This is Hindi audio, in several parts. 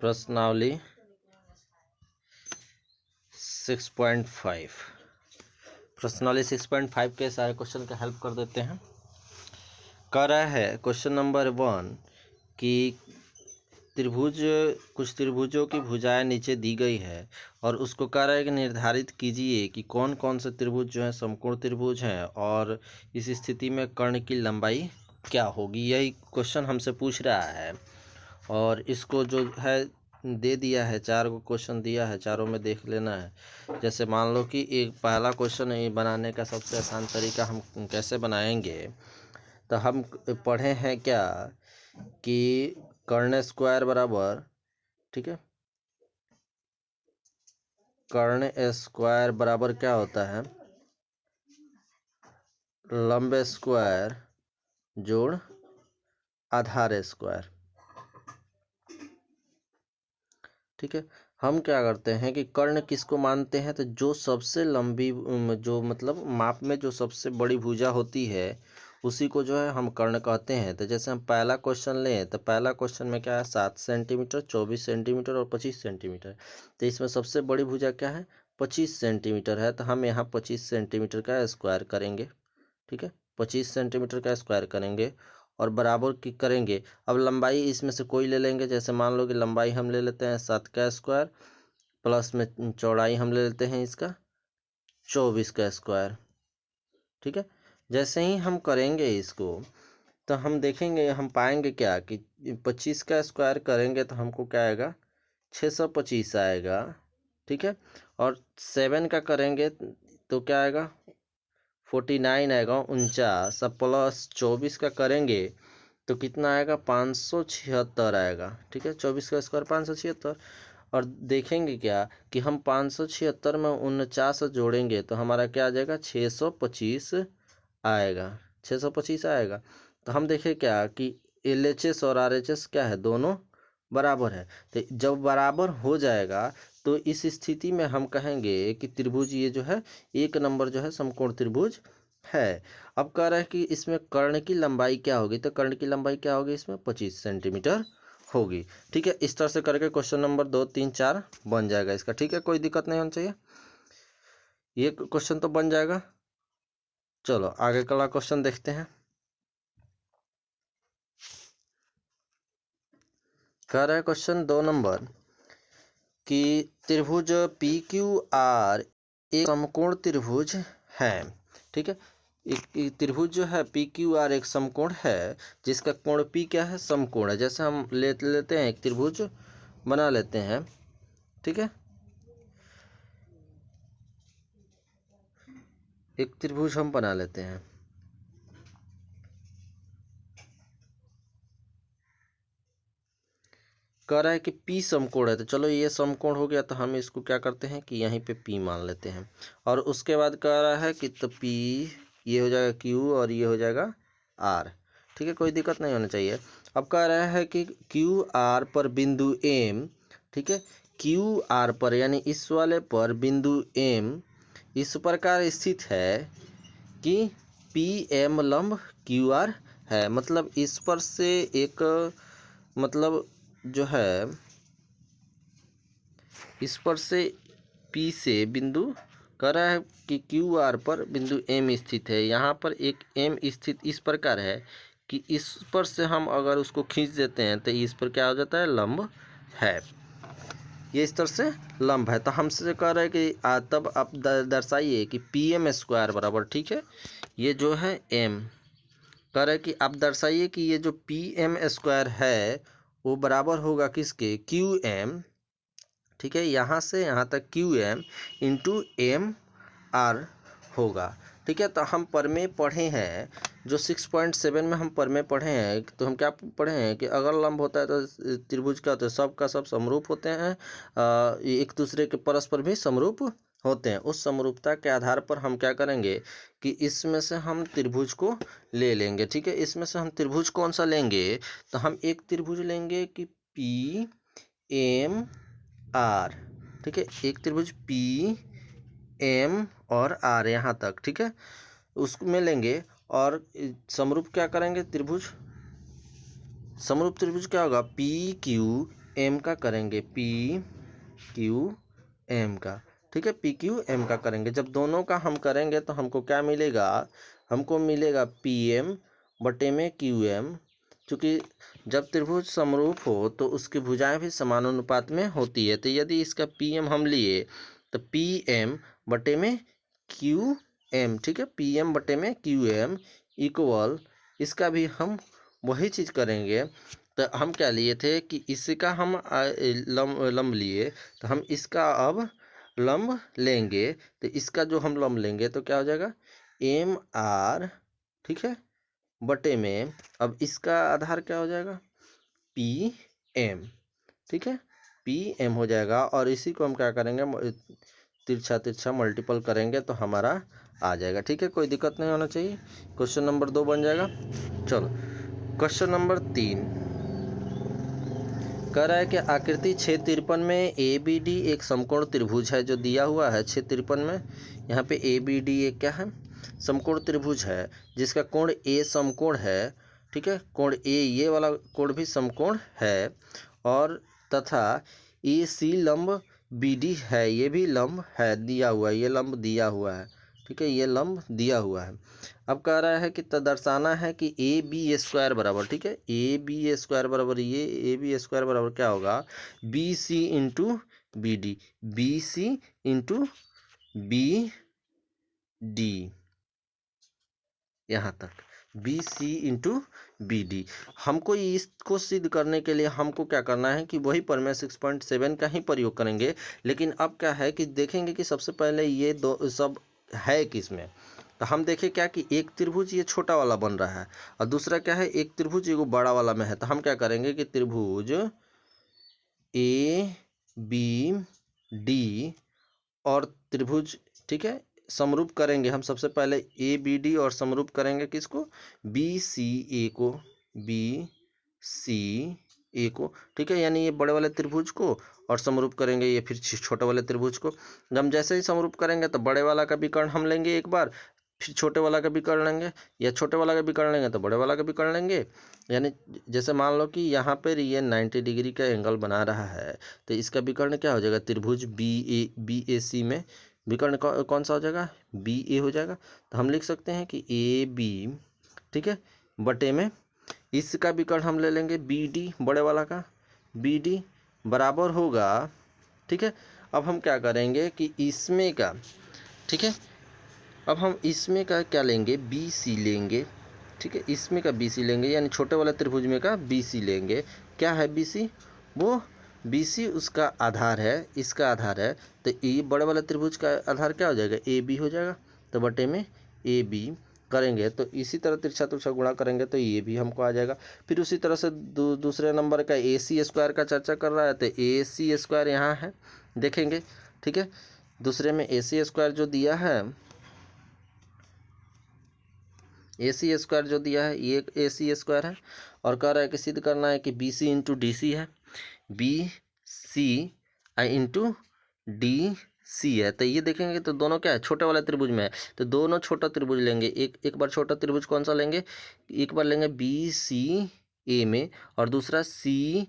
प्रश्नावली 6.5 प्रश्नावली 6.5 के सारे क्वेश्चन का हेल्प कर देते हैं। कह रहा है क्वेश्चन नंबर 1 कि कुछ त्रिभुजों की भुजाएं नीचे दी गई है और उसको कह रहा है कि निर्धारित कीजिए कि कौन कौन से त्रिभुज जो है समकोण त्रिभुज हैं और इस स्थिति में कर्ण की लंबाई क्या होगी। यही क्वेश्चन हमसे पूछ रहा है और इसको जो है दे दिया है, 4 को क्वेश्चन दिया है, चारों में देख लेना है। जैसे मान लो कि एक पहला क्वेश्चन बनाने का सबसे आसान तरीका हम कैसे बनाएंगे, तो हम पढ़े हैं क्या कि कर्ण स्क्वायर बराबर, ठीक है, कर्ण स्क्वायर बराबर क्या होता है, लंब स्क्वायर जोड़ आधार स्क्वायर। ठीक है, हम क्या करते हैं कि कर्ण किसको मानते हैं, तो जो सबसे लंबी जो मतलब माप में जो सबसे बड़ी भुजा होती है उसी को जो है हम कर्ण कहते हैं। तो जैसे हम पहला क्वेश्चन लें तो पहला क्वेश्चन में क्या है, 7 सेंटीमीटर, 24 सेंटीमीटर और 25 सेंटीमीटर। तो इसमें सबसे बड़ी भुजा क्या है, 25 सेंटीमीटर है। तो हम यहाँ 25 सेंटीमीटर का स्क्वायर करेंगे। ठीक है, 25 सेंटीमीटर का स्क्वायर करेंगे और बराबर की करेंगे। अब लंबाई इसमें से कोई ले लेंगे, जैसे मान लो कि लंबाई हम ले लेते हैं 7 का स्क्वायर, प्लस में चौड़ाई हम ले लेते हैं इसका 24 का स्क्वायर। ठीक है, जैसे ही हम करेंगे इसको तो हम देखेंगे, हम पाएंगे क्या कि 25 का स्क्वायर करेंगे तो हमको क्या आएगा, 625 आएगा। ठीक है, और 7 का करेंगे तो क्या आएगा, 49 आएगा, 49। सब प्लस 24 का करेंगे तो कितना आएगा, 576 आएगा। ठीक है, 24 का स्क्वायर 576। और देखेंगे क्या कि हम 576 में 49 जोड़ेंगे तो हमारा क्या आ जाएगा, 625 आएगा। 625 आएगा। तो हम देखें क्या कि LHS और RHS क्या है, दोनों बराबर है। तो जब बराबर हो जाएगा तो इस स्थिति में हम कहेंगे कि त्रिभुज ये जो है 1 नंबर जो है समकोण त्रिभुज है। अब कह रहा है कि इसमें कर्ण की लंबाई क्या होगी, तो कर्ण की लंबाई क्या होगी इसमें, 25 सेंटीमीटर होगी। ठीक है, इस तरह से करके क्वेश्चन नंबर 2, 3, 4 बन जाएगा इसका। ठीक है, कोई दिक्कत नहीं होनी चाहिए, ये क्वेश्चन तो बन जाएगा। चलो आगे का क्वेश्चन देखते हैं। कह रहा है क्वेश्चन 2 नंबर कि त्रिभुज PQR एक समकोण त्रिभुज है। ठीक है, एक त्रिभुज जो है PQR एक समकोण है जिसका कोण P क्या है, समकोण है। जैसे हम लेते हैं एक त्रिभुज बना लेते हैं। ठीक है, एक त्रिभुज हम बना लेते हैं। कह रहा है कि P समकोण है, तो चलो ये समकोण हो गया तो हम इसको क्या करते हैं कि यहीं पे P मान लेते हैं। और उसके बाद कह रहा है कि तो P ये हो जाएगा Q और ये हो जाएगा R। ठीक है, कोई दिक्कत नहीं होना चाहिए। अब कह रहा है कि QR पर बिंदु M, ठीक है, QR पर यानी इस वाले पर बिंदु M इस प्रकार स्थित है कि PM लंब QR है। मतलब इस पर से एक मतलब जो है इस पर से P से बिंदु कह रहा है कि QR पर बिंदु M स्थित है। यहाँ पर एक M स्थित इस प्रकार है कि इस पर से हम अगर उसको खींच देते हैं तो इस पर क्या हो जाता है, लंब है। ये इस तरह से लंब है। तो हमसे कह रहा है कि तब आप दर्शाइए कि PM स्क्वायर बराबर, ठीक है, ये जो है M कह रहा है कि आप दर्शाइए कि ये जो PM स्क्वायर है वो बराबर होगा किसके, QM। ठीक है, यहाँ से यहाँ तक QM इंटू MR होगा। ठीक है, तो हम प्रमेय पढ़े हैं जो 6.7 में हम प्रमेय पढ़े हैं। तो हम क्या पढ़े हैं कि अगर लंब होता है तो त्रिभुज का तो सब का सब समरूप होते हैं, एक दूसरे के परस्पर भी समरूप होते हैं। उस समरूपता के आधार पर हम क्या करेंगे कि इसमें से हम त्रिभुज को ले लेंगे। ठीक है, इसमें से हम त्रिभुज कौन सा लेंगे, तो हम एक त्रिभुज लेंगे कि PMR। ठीक है, एक त्रिभुज PM और R यहाँ तक। ठीक है, उसमें लेंगे और समरूप क्या करेंगे, त्रिभुज समरूप त्रिभुज क्या होगा, PQR एम का करेंगे, पी क्यू एम का, ठीक है, पी क्यू एम का करेंगे। जब दोनों का हम करेंगे तो हमको क्या मिलेगा, हमको मिलेगा पी एम बटे में क्यू एम। चूँकि जब त्रिभुज समरूप हो तो उसकी भुजाएं भी समानुपात में होती है। तो यदि इसका पी एम हम लिए तो पी एम बटे में क्यू एम, ठीक है, पी एम बटे में क्यू एम इक्वल, इसका भी हम वही चीज़ करेंगे। तो हम क्या लिए थे कि इसका हम लंब लिए, तो हम इसका अब लंब लेंगे। तो इसका जो हम लंब लेंगे तो क्या हो जाएगा, एम आर, ठीक है, बटे में अब इसका आधार क्या हो जाएगा, पी एम, ठीक है, पी एम हो जाएगा। और इसी को हम क्या करेंगे, तिरछा तिरछा मल्टीपल करेंगे तो हमारा आ जाएगा, ठीक है, कोई दिक्कत नहीं होना चाहिए। क्वेश्चन नंबर 2 बन जाएगा। चलो क्वेश्चन नंबर 3 कह रहा है कि आकृति 653 में ए बी डी एक समकोण त्रिभुज है, जो दिया हुआ है 653 में। यहाँ पे ए बी डी एक क्या है, समकोण त्रिभुज है, जिसका कोण ए समकोण है, ठीक है, कोण ए, ये वाला कोण भी समकोण है, और तथा ए सी लंब बी डी है, ये भी लंब है, दिया हुआ है, ये लंब दिया हुआ है, ठीक है, ये लंब दिया हुआ है। अब कह रहा है कि दर्शाना है कि ए बी स्क्वायर बराबर, ठीक है, ए बी स्क्वायर बराबर, ये ए बी स्क्वायर बराबर क्या होगा, B C into B D, B C into B D, यहाँ तक B C into B D. हमको इसको सिद्ध करने के लिए हमको क्या करना है कि वही प्रमेय 6.7 का ही प्रयोग करेंगे। लेकिन अब क्या है कि देखेंगे कि सबसे पहले ये दो सब है किसमें। तो हम देखें क्या कि एक त्रिभुज ये छोटा वाला बन रहा है, और दूसरा क्या है, एक त्रिभुज ये बड़ा वाला में है। तो हम क्या करेंगे कि त्रिभुज ए बी डी और त्रिभुज, ठीक है, समरूप करेंगे हम सबसे पहले ए बी डी, और समरूप करेंगे किसको, बी सी ए को, बी सी ए को, ठीक है, यानी ये बड़े वाले त्रिभुज को, और समरूप करेंगे ये फिर छोटे वाले त्रिभुज को। हम जैसे ही समरूप करेंगे तो बड़े वाला का विकर्ण हम लेंगे एक बार, फिर छोटे वाला का विकर्ण लेंगे, या छोटे वाला का विकर्ण लेंगे तो बड़े वाला का विकर्ण लेंगे। यानी जैसे मान लो कि यहाँ पर ये 90 डिग्री का एंगल बना रहा है, तो इसका विकर्ण क्या हो जाएगा, त्रिभुज बी ए सी में विकर्ण कौन सा हो जाएगा, बी ए हो जाएगा। तो हम लिख सकते हैं कि ए बी, ठीक है, बटे में इसका विकर्ण हम ले लेंगे बी डी, बड़े वाला का, बी डी बराबर होगा, ठीक है। अब हम क्या करेंगे कि इसमें का, ठीक है, अब हम इसमें का क्या लेंगे, बी सी लेंगे, ठीक है, इसमें का बी सी लेंगे, यानी छोटे वाले त्रिभुज में का बी सी लेंगे। क्या है बी सी, वो बी सी उसका आधार है, इसका आधार है। तो ये बड़े वाले त्रिभुज का आधार क्या हो जाएगा, ए बी हो जाएगा। तो बटे में ए बी करेंगे, तो इसी तरह तिरछा तिरछा गुणा करेंगे तो ये भी हमको आ जाएगा। फिर उसी तरह से दूसरे नंबर का ए सी स्क्वायर का चर्चा कर रहा है, तो ए सी स्क्वायर यहाँ है, देखेंगे, ठीक है। दूसरे में ए सी स्क्वायर जो दिया है, ए सी स्क्वायर जो दिया है ये ए सी स्क्वायर है, और कह रहा है कि सिद्ध करना है कि B C into D C है, B C I into D C है। तो ये देखेंगे तो दोनों क्या है, छोटे वाले त्रिभुज में है, तो दोनों छोटा त्रिभुज लेंगे। एक बार छोटा त्रिभुज कौन सा लेंगे, एक बार लेंगे बी सी ए में, और दूसरा सी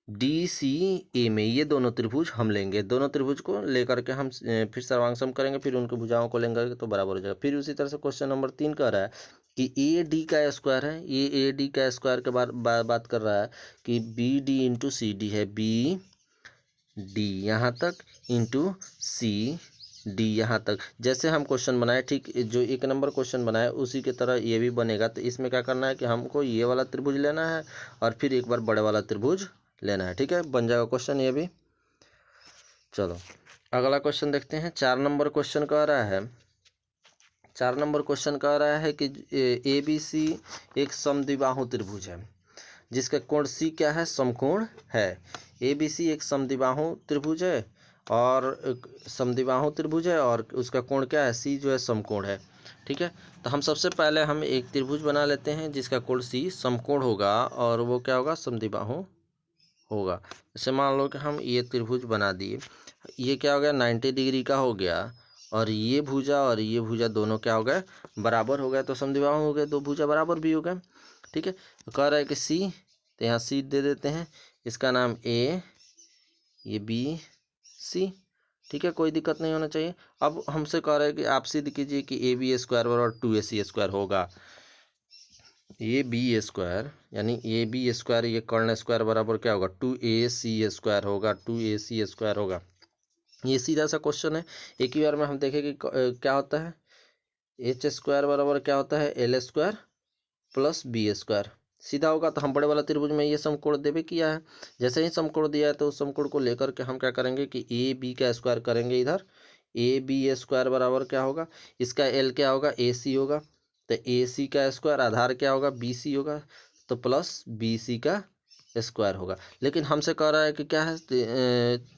डी सी ए में, ये दोनों त्रिभुज हम लेंगे। दोनों त्रिभुज को लेकर के हम फिर सर्वांग करेंगे, फिर उनकी भुजाओं को लेंगे तो बराबर हो जाएगा। फिर उसी तरह से क्वेश्चन नंबर 3 कह रहा है कि ए डी का स्क्वायर है, ये ए डी का स्क्वायर के बात कर रहा है कि B D into C D है, बी डी यहाँ तक इंटू सी डी यहाँ तक। जैसे हम क्वेश्चन बनाए, ठीक जो एक नंबर क्वेश्चन बनाए उसी की तरह ये भी बनेगा। तो इसमें क्या करना है कि हमको ये वाला त्रिभुज लेना है, और फिर एक बार बड़े वाला त्रिभुज लेना है, ठीक है, बन जाएगा क्वेश्चन ये भी। चलो अगला क्वेश्चन देखते हैं। 4 नंबर क्वेश्चन कह रहा है, 4 नंबर क्वेश्चन कह रहा है कि ए बी सी एक समद्विबाहु त्रिभुज है, जिसका कोण सी क्या है, समकोण है। ए बी सी एक समद्विबाहु त्रिभुज है, और समद्विबाहु त्रिभुज है, और उसका कोण क्या है, सी जो है समकोण है, ठीक है। तो हम सबसे पहले हम एक त्रिभुज बना लेते हैं जिसका कोण सी समकोण होगा, और वो क्या होगा, समद्विबाहु होगा। जैसे मान लो कि हम ये त्रिभुज बना दिए, ये क्या हो गया, 90 डिग्री का हो गया, और ये भुजा दोनों क्या हो गए, बराबर हो गए, तो समद्विबाहु हो गए, दो भुजा बराबर भी हो गए, ठीक है। तो कह रहा है कि सी तो यहाँ सी दे देते हैं, इसका नाम ए, ये बी, सी। ठीक है, कोई दिक्कत नहीं होना चाहिए। अब हमसे कह रहे हैं कि आप सिद्ध कीजिए कि ए बी स्क्वायर बराबर 2ac² होगा। ए बी स्क्वायर यानी ए बी स्क्वायर, ये कर्ण स्क्वायर बराबर क्या होगा, 2ac² होगा, 2ac² होगा। ये सीधा सा क्वेश्चन है, एक ही बार में हम देखें कि क्या होता है। h² बराबर क्या होता है, l² प्लस b²। सीधा होगा, तो हम बड़े वाला त्रिभुज में ये समकोण देवे किया है। जैसे ही समकोण दिया है तो उस समकोण को लेकर के हम क्या करेंगे कि ए बी का स्क्वायर करेंगे इधर। ए बी स्क्वायर बराबर क्या होगा, इसका एल क्या होगा, ए सी होगा। तो ए सी का स्क्वायर आधार क्या होगा, बी सी होगा, तो प्लस बी सी का स्क्वायर होगा। लेकिन हमसे कह रहा है कि क्या है,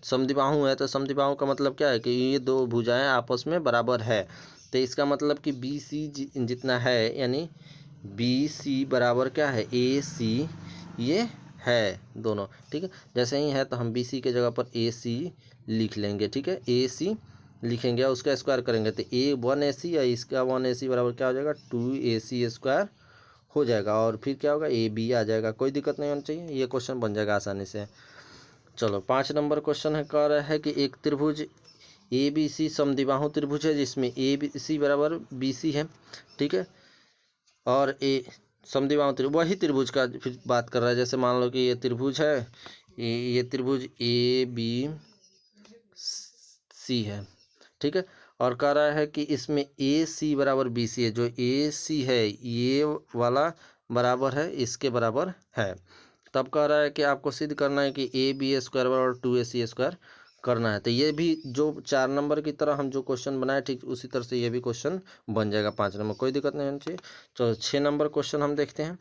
समद्विबाहु है, तो समद्विबाहु का मतलब क्या है कि ये दो भुजाएं आपस में बराबर है। तो इसका मतलब कि बी सी जितना है, यानी बी सी बराबर क्या है, ए सी, ये है दोनों। ठीक है, जैसे ही है तो हम बी सी के जगह पर ए सी लिख लेंगे। ठीक है, ए सी लिखेंगे और उसका स्क्वायर करेंगे, तो ए 1ac या इसका 1ac बराबर क्या हो जाएगा, 2ac² हो जाएगा। और फिर क्या होगा, ए बी आ जाएगा। कोई दिक्कत नहीं होनी चाहिए, ये क्वेश्चन बन जाएगा आसानी से। चलो 5 नंबर क्वेश्चन है, कह रहा है कि एक त्रिभुज ए बी सी समद्विबाहु त्रिभुज है, जिसमें ए बी सी बराबर बी सी है। ठीक है, और ए समद्विबाहु त्रिभुज, वही त्रिभुज का फिर बात कर रहा है। जैसे मान लो कि ये त्रिभुज है, ये त्रिभुज ए बी सी है। ठीक है, और कह रहा है कि इसमें ए सी बराबर बी सी है। जो ए सी है ये वाला बराबर है इसके बराबर है। तब कह रहा है कि आपको सिद्ध करना है कि ए बी स्क्वायर बराबर 2ac² करना है। तो ये भी जो 4 नंबर की तरह हम जो क्वेश्चन बनाए, ठीक उसी तरह से ये भी क्वेश्चन बन जाएगा 5 नंबर। कोई दिक्कत नहीं होनी चाहिए। तो 6 नंबर क्वेश्चन हम देखते हैं।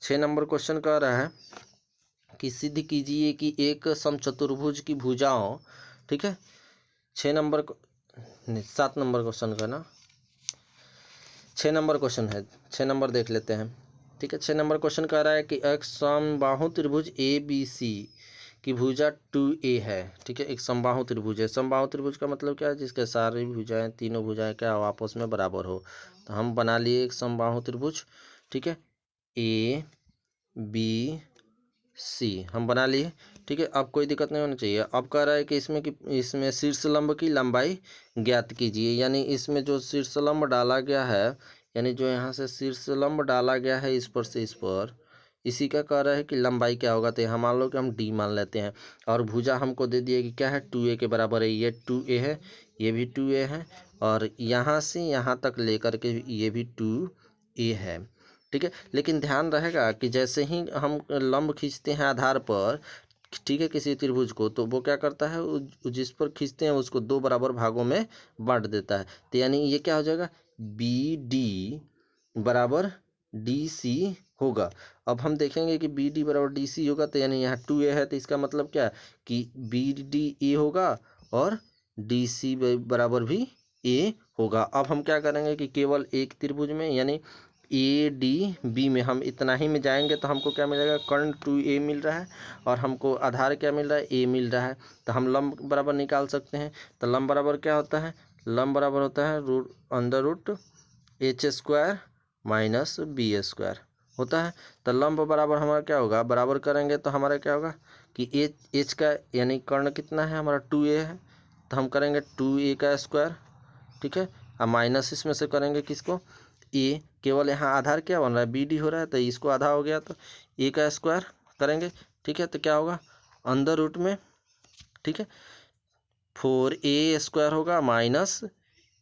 6 नंबर क्वेश्चन कह रहा है कि सिद्ध कीजिए कि एक समचतुर्भुज की भुजाओं, ठीक है, 6 नंबर 7 नंबर क्वेश्चन का ना, 6 नंबर क्वेश्चन है, 6 नंबर देख लेते हैं। ठीक है, 6 नंबर क्वेश्चन कह रहा है कि एक समबाहु त्रिभुज ए बी सी की भुजा 2a है। ठीक है, एक समबाहु त्रिभुज है। समबाहु त्रिभुज का मतलब क्या है, जिसके सारी भुजाएं, तीनों भुजाएं क्या हो, आपस में बराबर हो। तो हम बना लिए एक समबाहु त्रिभुज। ठीक है, ए बी सी हम बना लिए। ठीक है, अब कोई दिक्कत नहीं होनी चाहिए। अब कह रहा है कि इसमें शीर्ष लंब की लंबाई ज्ञात कीजिए। यानी इसमें जो शीर्ष लंब डाला गया है, यानी जो यहाँ से शीर्ष लंब डाला गया है इस पर से इस पर, इसी का कह रहा है कि लंबाई क्या होगा। तो यहाँ मान लो कि हम डी मान लेते हैं, और भुजा हमको दे दिया कि क्या है, 2a के बराबर है। ये 2a है, ये भी 2a है, और यहाँ से यहाँ तक लेकर के ये भी 2a है। ठीक है, लेकिन ध्यान रहेगा कि जैसे ही हम लंब खींचते हैं आधार पर, ठीक है, किसी त्रिभुज को, तो वो क्या करता है, जिस पर खींचते हैं उसको 2 बराबर भागों में बांट देता है। तो यानी ये क्या हो जाएगा, बी डी बराबर डी सी होगा। अब हम देखेंगे कि बी डी बराबर डी सी होगा, तो यानी यहाँ 2a है, तो इसका मतलब क्या है कि बी डी ए होगा और डी सी बराबर भी ए होगा। अब हम क्या करेंगे कि केवल एक त्रिभुज में, यानी ए डी बी में हम इतना ही में जाएंगे, तो हमको क्या मिलेगा, कर्ण 2a मिल रहा है, और हमको आधार क्या मिल रहा है, ए मिल रहा है। तो हम लंब बराबर निकाल सकते हैं। तो लंब बराबर क्या होता है, लंब बराबर होता है √h² माइनस b² होता है। तो लंब बराबर हमारा क्या होगा, बराबर करेंगे तो हमारा क्या होगा कि एच का, यानी कर्ण कितना है हमारा, 2a है, तो हम करेंगे 2a का स्क्वायर। ठीक है, अब माइनस इसमें से करेंगे किसको, ए, केवल यहाँ आधार क्या बन रहा है, बी डी हो रहा है, तो इसको आधा हो गया, तो ए का स्क्वायर करेंगे। ठीक है, तो क्या होगा, अंदर रूट में, ठीक है, 4a² होगा माइनस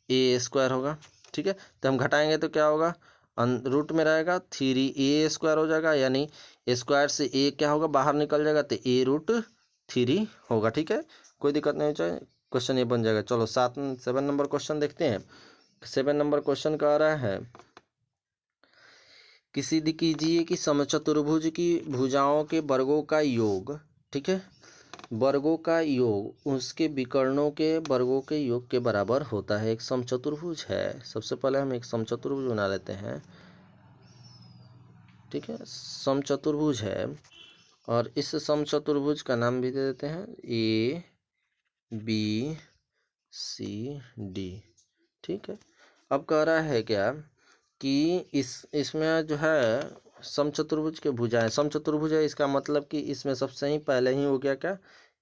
a² होगा। ठीक है, तो हम घटाएंगे तो क्या होगा, रूट में रहेगा 3a² हो जाएगा, यानी स्क्वायर से a क्या होगा, बाहर निकल जाएगा, तो a√3 होगा। ठीक है, कोई दिक्कत नहीं चाहिए, क्वेश्चन ये बन जाएगा। चलो 7 नंबर क्वेश्चन देखते हैं। 7 नंबर क्वेश्चन का आ रहा है कि सिद्ध कीजिए कि समचतुर्भुज की भुजाओं के वर्गों का योग, ठीक है, वर्गों का योग उसके विकर्णों के वर्गों के योग के बराबर होता है। एक समचतुर्भुज है, सबसे पहले हम एक समचतुर्भुज बना लेते हैं। ठीक है, समचतुर्भुज है, और इस समचतुर्भुज का नाम भी दे देते हैं ए बी सी डी। ठीक है, अब कह रहा है क्या कि इसमें जो है समचतुर्भुज के भुजाएं, समचतुर्भुज है इसका मतलब कि इसमें सबसे ही पहले ही हो गया क्या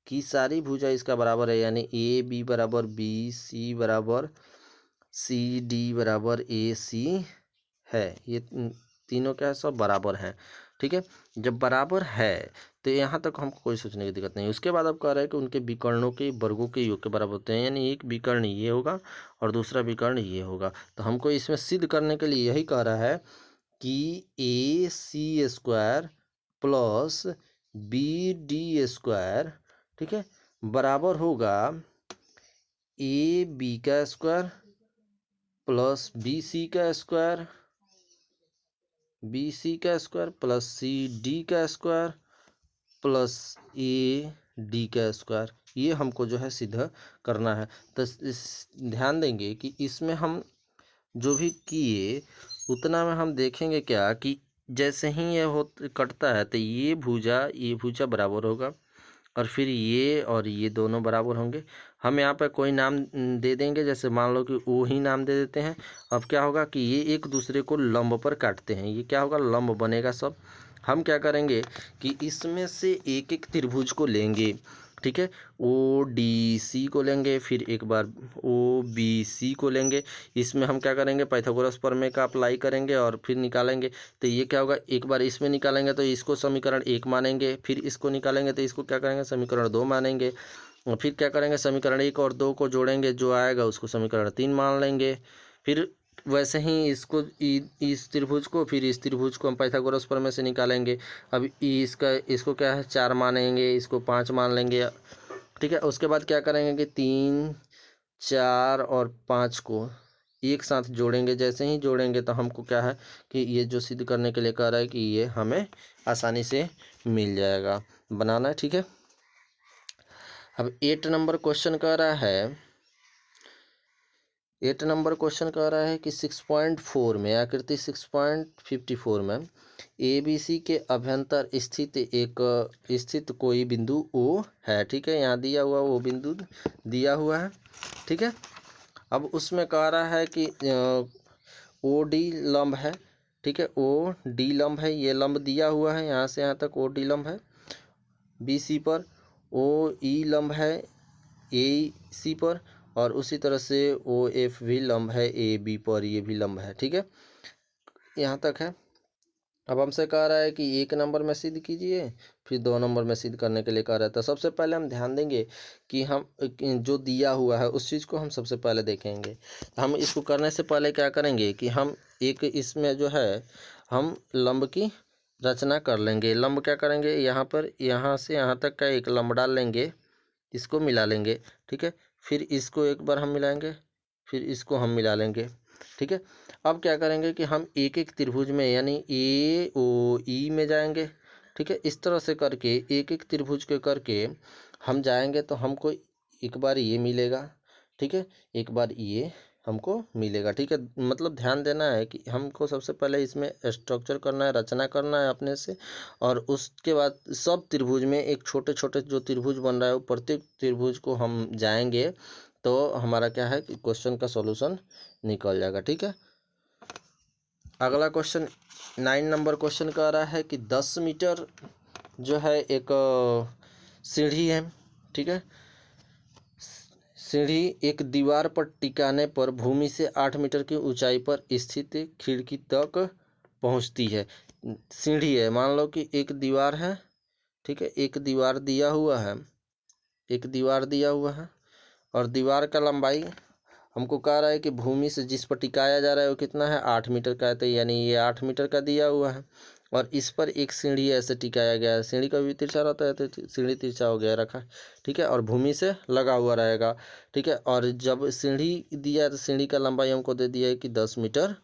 कि सारी भुजा इसका बराबर है, यानी ए बी बराबर बी, सी बराबर सी, डी बराबर ए सी है। ये तीनों क्या है, सब बराबर हैं। ठीक है, जब बराबर है तो यहाँ तक हमको कोई सोचने की दिक्कत नहीं। उसके बाद अब कह रहा है कि उनके विकर्णों के वर्गों के योग के बराबर होते हैं, यानी एक विकर्ण ये होगा और दूसरा विकर्ण ये होगा। तो हमको इसमें सिद्ध करने के लिए यही कह रहा है कि A C square plus B D square, ठीक है, बराबर होगा ए बी का स्क्वायर प्लस बी सी का स्क्वायर, बी सी का स्क्वायर प्लस सी डी का स्क्वायर प्लस ए डी का स्क्वायर। ये हमको जो है सिद्ध करना है। तो ध्यान देंगे कि इसमें हम जो भी किए उतना में हम देखेंगे क्या कि जैसे ही ये हो कटता है तो ये भुजा बराबर होगा और फिर ये और ये दोनों बराबर होंगे। हम यहाँ पर कोई नाम दे देंगे, जैसे मान लो कि ओ ही नाम दे देते हैं। अब क्या होगा कि ये एक दूसरे को लंब पर काटते हैं, ये क्या होगा, लंब बनेगा सब। हम क्या करेंगे कि इसमें से एक एक त्रिभुज को लेंगे, ठीक है, ओ डी सी को लेंगे, फिर एक बार ओ बी सी को लेंगे। इसमें हम क्या करेंगे, पाइथागोरस प्रमेय का अप्लाई करेंगे और फिर निकालेंगे। तो ये क्या होगा, एक बार इसमें निकालेंगे तो इसको समीकरण 1 मानेंगे, फिर इसको निकालेंगे तो इसको क्या करेंगे, समीकरण 2 मानेंगे, और फिर क्या करेंगे, समीकरण 1 और 2 को जोड़ेंगे, जो आएगा उसको समीकरण 3 मान लेंगे। फिर वैसे ही इसको इस त्रिभुज को, फिर इस त्रिभुज को हम पाइथागोरस प्रमेय से निकालेंगे। अब इसको क्या है, 4 मानेंगे, इसको 5 मान लेंगे, ठीक है। उसके बाद क्या करेंगे कि 3, 4 और 5 को एक साथ जोड़ेंगे। जैसे ही जोड़ेंगे तो हमको क्या है कि ये जो सिद्ध करने के लिए कह रहा है कि ये हमें आसानी से मिल जाएगा, बनाना है, ठीक है। अब 8 नंबर क्वेश्चन कह रहा है, 8 नंबर क्वेश्चन कह रहा है कि 6.4 में, आकृति 6.54 में ए बी सी के अभ्यंतर स्थित कोई बिंदु ओ है, ठीक है। यहाँ दिया हुआ वो बिंदु दिया हुआ है, ठीक है। अब उसमें कह रहा है कि ओ डी लंब है, ठीक है, ओ डी लंब है, ये लंब दिया हुआ है, यहाँ से यहाँ तक ओ डी लंब है बी सी पर, ओ ई लंब है ए सी पर, और उसी तरह से ओ एफ भी लंब है ए बी पर, ये भी लंब है, ठीक है, यहाँ तक है। अब हमसे कह रहा है कि 1 नंबर में सिद्ध कीजिए, फिर 2 नंबर में सिद्ध करने के लिए कह रहा है। तो सबसे पहले हम ध्यान देंगे कि हम जो दिया हुआ है उस चीज़ को हम सबसे पहले देखेंगे। हम इसको करने से पहले क्या करेंगे कि हम एक इसमें जो है हम लंब की रचना कर लेंगे। लंब क्या करेंगे, यहाँ पर यहाँ से यहाँ तक का एक लंब डाल लेंगे, इसको मिला लेंगे, ठीक है। फिर इसको एक बार हम मिलाएंगे, फिर इसको हम मिला लेंगे, ठीक है। अब क्या करेंगे कि हम एक एक त्रिभुज में, यानी ए ओ ई में जाएंगे, ठीक है। इस तरह से करके एक एक त्रिभुज के करके हम जाएंगे तो हमको एक बार ये मिलेगा, ठीक है, एक बार ये हमको मिलेगा, ठीक है। मतलब ध्यान देना है कि हमको सबसे पहले इसमें स्ट्रक्चर करना है, रचना करना है अपने से, और उसके बाद सब त्रिभुज में एक छोटे छोटे जो त्रिभुज बन रहा है वो प्रत्येक त्रिभुज को हम जाएंगे तो हमारा क्या है कि क्वेश्चन का सॉल्यूशन निकल जाएगा, ठीक है। अगला क्वेश्चन 9 नंबर क्वेश्चन कह रहा है कि 10 मीटर जो है एक सीढ़ी है, ठीक है। सीढ़ी एक दीवार पर टिकाने पर भूमि से 8 मीटर की ऊंचाई पर स्थित खिड़की तक पहुंचती है। सीढ़ी है, मान लो कि एक दीवार है, ठीक है, एक दीवार दिया हुआ है, एक दीवार दिया हुआ है, और दीवार का लंबाई हमको कह रहा है कि भूमि से जिस पर टिकाया जा रहा है वो कितना है, 8 मीटर का है। तो यानी ये 8 मीटर का दिया हुआ है, और इस पर एक सीढ़ी ऐसे टिकाया गया है। सीढ़ी का भी तिरछा रहता है तो सीढ़ी तिरछा हो गया रखा, ठीक है, और भूमि से लगा हुआ रहेगा, ठीक है। और जब सीढ़ी दिया है तो सीढ़ी का लंबाई हमको दे दिया है कि 10 मीटर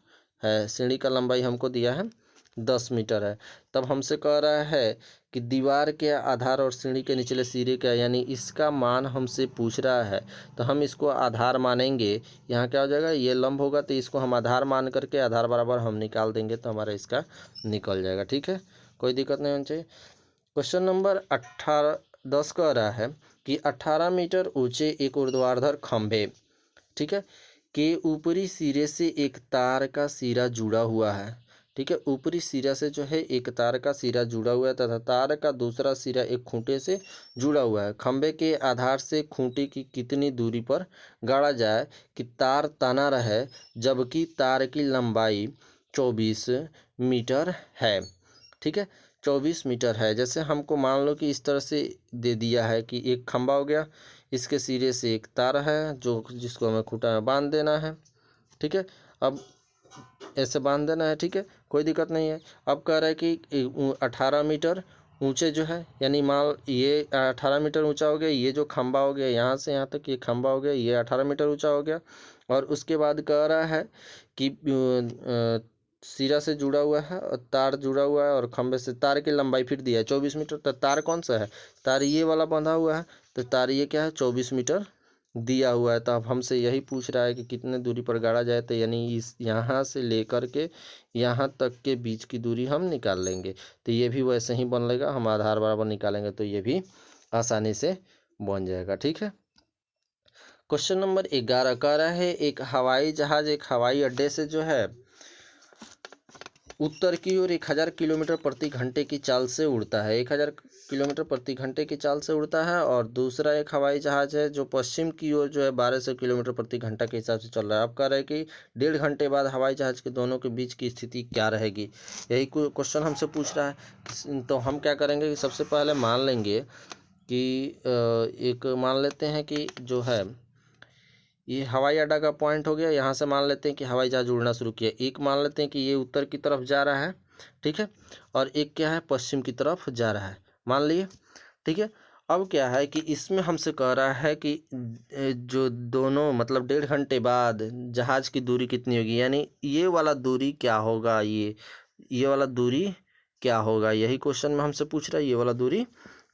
है, सीढ़ी का लंबाई हमको दिया है 10 मीटर है। तब हमसे कह रहा है कि दीवार के आधार और सीढ़ी के निचले सिरे का, यानी इसका मान हमसे पूछ रहा है। तो हम इसको आधार मानेंगे, यहाँ क्या हो जाएगा, ये लंब होगा तो इसको हम आधार मान करके आधार बराबर हम निकाल देंगे तो हमारा इसका निकल जाएगा, ठीक है, कोई दिक्कत नहीं होनी चाहिए। क्वेश्चन नंबर 10 कह रहा है कि 18 मीटर ऊंचे एक ऊर्ध्वाधर खंभे, ठीक है, के ऊपरी सिरे से एक तार का सिरा जुड़ा हुआ है, ठीक है। ऊपरी सिरा से जो है एक तार का सिरा जुड़ा हुआ है तथा तार का दूसरा सिरा एक खूंटे से जुड़ा हुआ है। खंभे के आधार से खूंटे की कितनी दूरी पर गाड़ा जाए कि तार तना रहे, जबकि तार की लंबाई 24 मीटर है। ठीक है, 24 मीटर है। जैसे हमको मान लो कि इस तरह से दे दिया है कि एक खंभा हो गया, इसके सिरे से एक तार है जो जिसको हमें खूंटा में बांध देना है। ठीक है, अब ऐसे बांध देना है। ठीक है, कोई दिक्कत नहीं है। अब कह रहा है कि 18 मीटर ऊंचे जो है, यानी मान ये 18 मीटर ऊंचा हो गया, ये जो खंभा हो गया यहाँ से यहाँ तक ये खंभा हो गया, ये 18 मीटर ऊंचा हो गया। और उसके बाद कह रहा है कि सिरा से जुड़ा हुआ है और तार जुड़ा हुआ है और खंभे से तार की लंबाई फिर दिया है 24 मीटर। तो तार कौन सा है? तार ये वाला बंधा हुआ है, तो तार ये क्या है? 24 मीटर दिया हुआ है। तो अब हमसे यही पूछ रहा है कि कितने दूरी पर गाड़ा जाए, तो यानी इस यहाँ से लेकर के यहाँ तक के बीच की दूरी हम निकाल लेंगे। तो ये भी वैसे ही बन लेगा, हम आधार बराबर निकालेंगे तो ये भी आसानी से बन जाएगा। ठीक है, क्वेश्चन नंबर 11 कह रहा है एक हवाई जहाज एक हवाई अड्डे से जो है उत्तर की ओर 1000 किलोमीटर प्रति घंटे की चाल से उड़ता है, 1000 किलोमीटर प्रति घंटे की चाल से उड़ता है। और दूसरा एक हवाई जहाज है जो पश्चिम की ओर जो है 1200 किलोमीटर प्रति घंटा के हिसाब से चल रहा है। अब कह रहा है कि 1.5 घंटे बाद हवाई जहाज के दोनों के बीच की स्थिति क्या रहेगी, यही क्वेश्चन हमसे पूछ रहा है। तो हम क्या करेंगे कि सबसे पहले मान लेंगे कि एक मान लेते हैं कि जो है ये हवाई अड्डा का पॉइंट हो गया, यहाँ से मान लेते हैं कि हवाई जहाज उड़ना शुरू किया। एक मान लेते हैं कि ये उत्तर की तरफ जा रहा है, ठीक है, और एक क्या है? पश्चिम की तरफ जा रहा है, मान लिए। ठीक है, अब क्या है कि इसमें हमसे कह रहा है कि जो दोनों मतलब 1.5 घंटे बाद जहाज की दूरी कितनी होगी, यानी ये वाला दूरी क्या होगा, ये वाला दूरी क्या होगा, यही क्वेश्चन में हमसे पूछ रहा है, ये वाला दूरी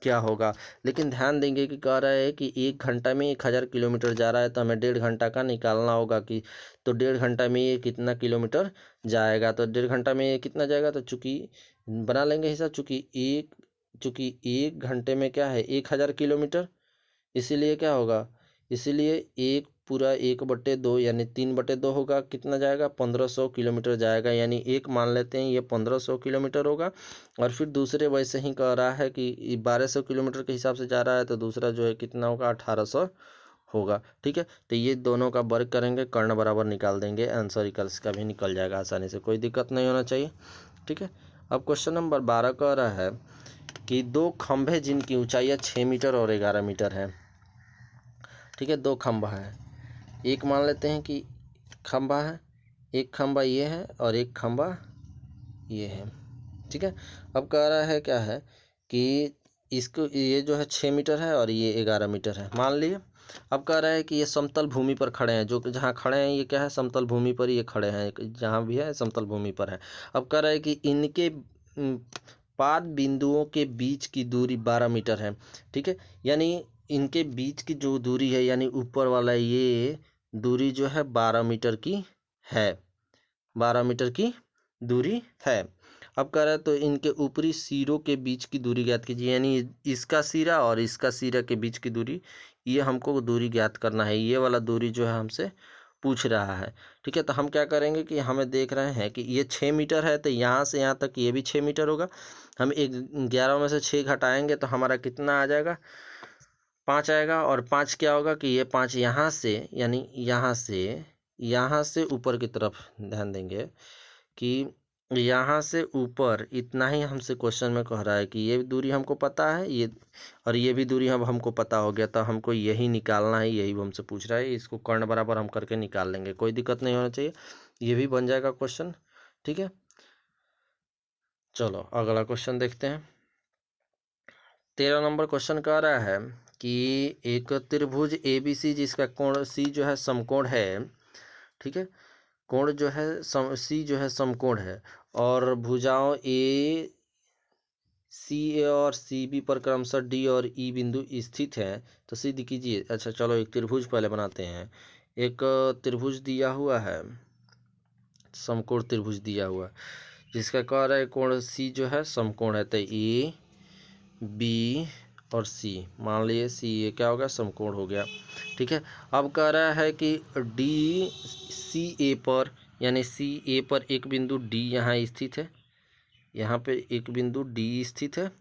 क्या होगा। लेकिन ध्यान देंगे कि कह रहा है कि 1 घंटा में 1000 किलोमीटर जा रहा है, तो हमें 1.5 घंटा का निकालना होगा कि तो 1.5 घंटा में ये कितना किलोमीटर जाएगा। तो 1.5 घंटा में ये कितना जाएगा, तो चूंकि बना लेंगे हिसाब, चूंकि 1 घंटे में क्या है 1000 किलोमीटर, इसीलिए क्या होगा, इसीलिए एक पूरा 1/2 यानी 3/2 होगा, कितना जाएगा? 1500 किलोमीटर जाएगा। यानी एक मान लेते हैं ये 1500 किलोमीटर होगा। और फिर दूसरे वैसे ही कह रहा है कि 1200 किलोमीटर के हिसाब से जा रहा है, तो दूसरा जो है कितना होगा? 1800 होगा। ठीक है, तो ये दोनों का वर्ग करेंगे, कर्ण बराबर निकाल देंगे, आंसर इक्वल्स का भी निकल जाएगा आसानी से, कोई दिक्कत नहीं होना चाहिए। ठीक है, अब क्वेश्चन नंबर 12 कह रहा है कि दो खंभे जिनकी ऊंचाइयाँ 6 मीटर और 11 मीटर है। ठीक है, दो खंभा है, एक मान लेते हैं कि खंभा है, एक खंभा ये है और एक खंभा ये है। ठीक है, अब कह रहा है क्या है कि इसको ये जो है 6 मीटर है और ये 11 मीटर है, मान लिए। अब कह रहा है कि ये समतल भूमि पर खड़े हैं, जो जहाँ खड़े हैं ये क्या है? समतल भूमि पर ये खड़े हैं, जहाँ भी है समतल भूमि पर है। अब कह रहा है कि इनके पाद बिंदुओं के बीच की दूरी 12 मीटर है। ठीक है, यानी इनके बीच की जो दूरी है, यानी ऊपर वाला ये दूरी जो है 12 मीटर की है, 12 मीटर की दूरी है। अब कह रहा है तो इनके ऊपरी सिरों के बीच की दूरी ज्ञात कीजिए, यानी इसका सिरा और इसका सिरा के बीच की दूरी, ये हमको दूरी ज्ञात करना है, ये वाला दूरी जो है हमसे पूछ रहा है। ठीक है, तो हम क्या करेंगे कि हमें देख रहे हैं कि ये 6 मीटर है, तो यहाँ से यहाँ तक ये भी 6 मीटर होगा। हम 11 में से 6 घटाएंगे तो हमारा कितना आ जाएगा? 5 आएगा। और 5 क्या होगा कि ये 5 यहाँ से, यानी यहाँ से ऊपर की तरफ ध्यान देंगे कि यहाँ से ऊपर इतना ही हमसे क्वेश्चन में कह रहा है कि ये दूरी हमको पता है, ये और ये भी दूरी हम हमको पता हो गया, तो हमको यही निकालना है, यही हमसे पूछ रहा है। इसको कर्ण बराबर हम करके निकाल लेंगे, कोई दिक्कत नहीं होना चाहिए, ये भी बन जाएगा क्वेश्चन। ठीक है, चलो अगला क्वेश्चन देखते हैं। 13 नंबर क्वेश्चन कह रहा है कि एक त्रिभुज ABC जिसका कोण C जो है समकोण है। ठीक है, कोण जो है C जो है समकोण है और भुजाओं CA और CB पर क्रमशः D और E बिंदु स्थित हैं, तो सिद्ध कीजिए। अच्छा चलो एक त्रिभुज पहले बनाते हैं। एक त्रिभुज दिया हुआ है, समकोण त्रिभुज दिया हुआ है, जिसका कह रहा है कोण C जो है समकोण है, तो A B और C, मान लिए C ये क्या हो गया? समकोण हो गया। ठीक है, अब कह रहा है कि DCA पर यानी सी ए पर एक बिंदु डी यहाँ स्थित है, यहाँ पे एक बिंदु डी स्थित है,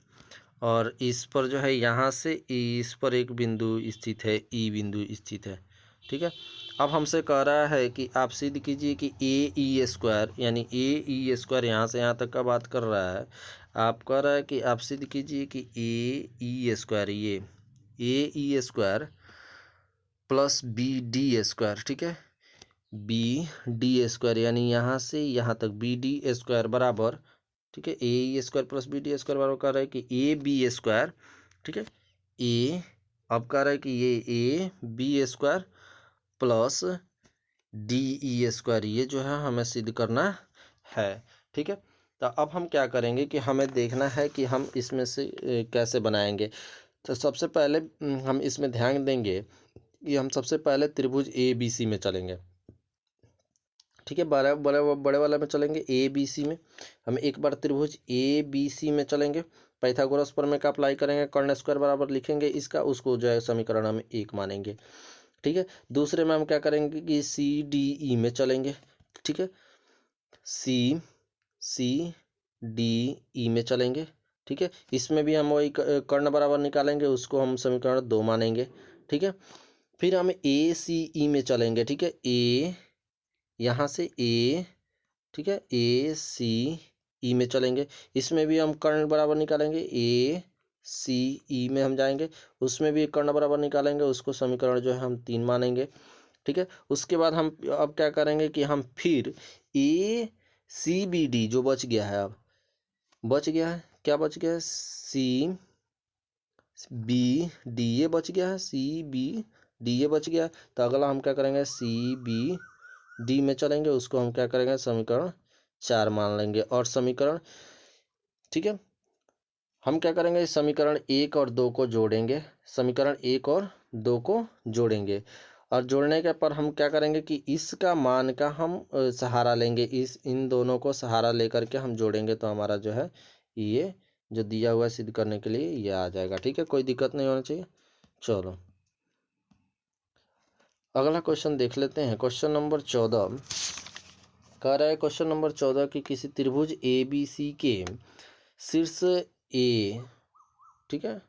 और इस पर जो है यहाँ से इस पर एक बिंदु स्थित है, ई बिंदु स्थित है। ठीक है, अब हमसे कह रहा है कि आप सिद्ध कीजिए कि ए ई स्क्वायर, यानी ए ई स्क्वायर यहाँ से यहाँ तक का बात कर रहा है। आप कह रहा है कि आप सिद्ध कीजिए कि ए ई स्क्वायर, ये A E square plus B D square, ठीक है, बी डी स्क्वायर, यानी यहाँ से यहाँ तक बी डी स्क्वायर बराबर, ठीक है, A square plus B D square बराबर कह रहा है कि ए बी स्क्वायर, ठीक है, ए, अब कह रहा है कि ये A B square plus D E square, ये जो है हमें सिद्ध करना है। ठीक है, तो अब हम क्या करेंगे कि हमें देखना है कि हम इसमें से कैसे बनाएंगे। तो सबसे पहले हम इसमें ध्यान देंगे कि हम सबसे पहले त्रिभुज ए बी सी में चलेंगे। ठीक है, बड़े बड़े बड़े वाला में चलेंगे ए बी सी में। हम एक बार त्रिभुज ए बी सी में चलेंगे, पाइथागोरस प्रमेय का अप्लाई करेंगे, कर्ण स्क्वायर बराबर लिखेंगे इसका, उसको जो है समीकरण हम एक मानेंगे। ठीक है, दूसरे में हम क्या करेंगे कि सी डी ई में चलेंगे। ठीक है, सी डी ई में चलेंगे। ठीक है, इसमें भी हम वही कर्ण बराबर निकालेंगे, उसको हम समीकरण 2 मानेंगे। ठीक है, फिर हम ए सी ई में चलेंगे। ठीक है, ए, यहाँ से ए, ठीक है, ए सी ई में चलेंगे, इसमें भी हम कर्ण बराबर निकालेंगे, ए सी ई में हम जाएंगे, उसमें भी कर्ण बराबर निकालेंगे, उसको समीकरण जो है हम 3 मानेंगे। ठीक है, उसके बाद हम अब क्या करेंगे कि हम फिर ए सी बी डी जो बच गया है, अब बच गया है, क्या बच गया है, सी बी डी ए बच गया है, सी बी डी ए बच गया है। तो अगला हम क्या करेंगे, सी बी डी में चलेंगे, उसको हम क्या करेंगे, समीकरण 4 मान लेंगे। और समीकरण, ठीक है, हम क्या करेंगे, समीकरण 1 और 2 को जोड़ेंगे, समीकरण 1 और 2 को जोड़ेंगे, और जोड़ने के पर हम क्या करेंगे कि इसका मान का हम सहारा लेंगे, इन दोनों को सहारा लेकर के हम जोड़ेंगे, तो हमारा जो है ये जो दिया हुआ है सिद्ध करने के लिए ये आ जाएगा। ठीक है, कोई दिक्कत नहीं होना चाहिए। चलो अगला क्वेश्चन देख लेते हैं। क्वेश्चन नंबर 14 कह रहा है, क्वेश्चन नंबर 14 कि किसी त्रिभुज ए बी सी के शीर्ष ए, ठीक है,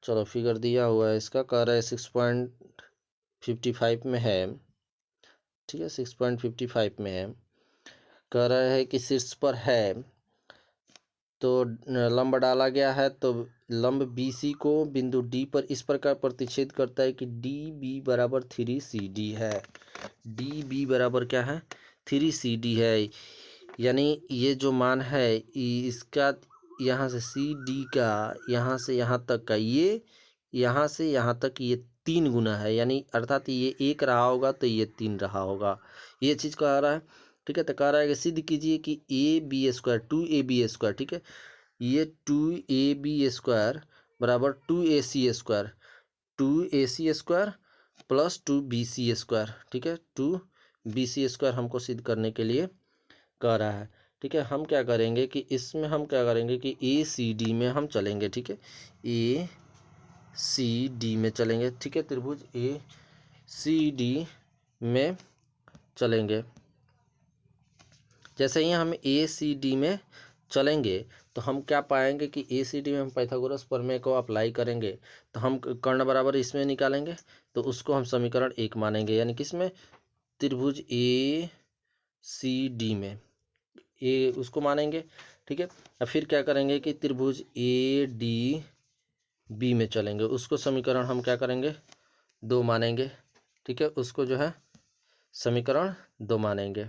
चलो फिगर दिया हुआ है इसका, कह रहा है 6.55 में है। ठीक है, 6.55 में है, कह रहा है कि शीर्ष पर है, तो लंब डाला गया है, तो लंब बी सी को बिंदु डी पर इस प्रकार प्रतिच्छेद करता है कि डी बी बराबर 3CD है। डी बी बराबर क्या है, 3CD है, यानी ये जो मान है इसका यहाँ से सी डी का यहाँ से यहाँ तक का, ये यहाँ से यहाँ तक ये 3 गुना है, यानी अर्थात ये 1 रहा होगा तो ये 3 रहा होगा, ये चीज़ कह रहा है। ठीक है, तो कह रहा है कि सिद्ध कीजिए कि ए बी स्क्वायर 2AB स्क्वायर, ठीक है, ये 2AB स्क्वायर बराबर 2AC square, 2AC square plus 2BC square, ठीक है, 2BC स्क्वायर हमको सिद्ध करने के लिए कह रहा है। ठीक है, हम क्या करेंगे कि इसमें हम क्या करेंगे कि ए सी डी में हम चलेंगे। ठीक है, ए सी डी में चलेंगे। ठीक है, त्रिभुज ए सी डी में चलेंगे। जैसे ही हम ए सी डी में चलेंगे तो हम क्या पाएंगे कि ए सी डी में हम पाइथागोरस प्रमेय को अप्लाई करेंगे, तो हम कर्ण बराबर इसमें निकालेंगे, तो उसको हम समीकरण 1 मानेंगे, यानी किसमें, त्रिभुज ए सी डी में ए उसको मानेंगे। ठीक है, और फिर क्या करेंगे कि त्रिभुज ए डी बी में चलेंगे, उसको समीकरण हम क्या करेंगे, 2 मानेंगे। ठीक है, उसको जो है समीकरण 2 मानेंगे।